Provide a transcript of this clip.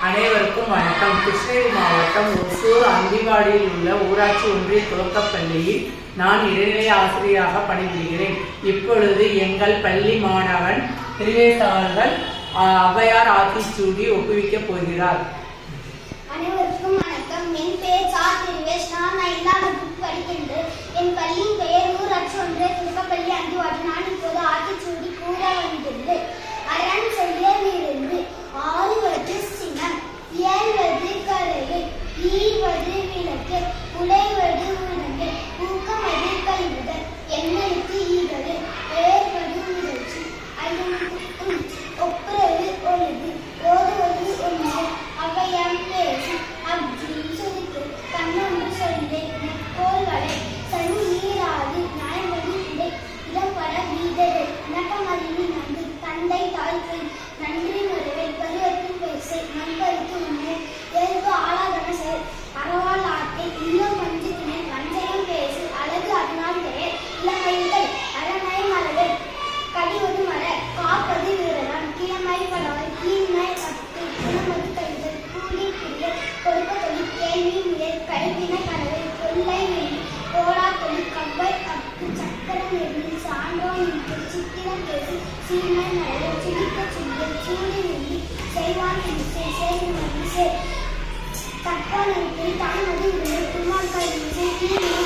அனைவருக்கும் வணக்கம். கிருஷ்ணகிரி மாவட்டம் ஒசூர் அந்திவாடியில் உள்ள ஊராட்சி ஒன்றிய துவக்கப்பள்ளியில் நான் இடைநிலை ஆசிரியராக பணிபுரிகிறேன். இப்பொழுது எங்கள் பள்ளி மாணவன் திரிவேஸ் அவர்கள் ஔவையார் ஆத்திச்சூடி ஒப்புவிக்கப் போகிறார். அனைவருக்கும் வணக்கம். என் பெயர் சா. திரிவேஸ். நான் 5ஆம் வகுப்பு படிக்கின்றேன். என் பள்ளியின் பெயர் ஊராட்சி ஒன்றிய துவக்கப்பள்ளி அந்திவாடி. நான் இப்போது ஆத்திச்சூடி கூற வந்துள்ளேன். அரண் சொல்லிலிருந்து ஆறுவது சினம், இயல்வது கரையை, ஈவது விளக்கு, உழைவது உணவு, ஊக்கமது கல்விதல், எண்ணெழுத்து ஈவது, ஏற்பது உணர்ச்சி, ஒப்புறது ஒழுது, ஓதுவது ஒன்று, அவையாம் பேசி, அப்ஜி சுருத்து, கண்ணொன்று சொல்லே, நெற்கோல் வளை, சனி நீராது, நயமதி இடை, இடப்பட வீதரை, இணக்கமதினி நன்று, தந்தை தாய்க்கு நன்றி முறைவை, பருவத்தில் பேசை, நண்பருக்கு உண்மை, இயல்பு ஆளாதன செயல், அறவாள் ஆட்டை, இல்லம் பஞ்சு திணை, வஞ்சகம் பேசு, அழகு அதனால் பெயர், இளமைகள், அறமை மலர்கள், கடிவது மர, காப்பது வீரலாம், கிழமை பலவை, தீமை அத்து, குணமது கழிதல், கூலி புரிய, கொடுக்க தொழில், கேள்வி முயல், கல்வின கலவை, கொள்ளை வெளி, கோடா தொழில், கவ்வை அப்பு, சக்கரம் எண்ணி, சான்றோன் இன்று, சித்திரம் பேசி, சீமை மலர், சிரிக்க சுண்டல், சூடி வெள்ளி, செய்வான் இசை, செய்து மகிழ்ச்சி, தப்பான தாமது உள்ள, குமார் கல்வி,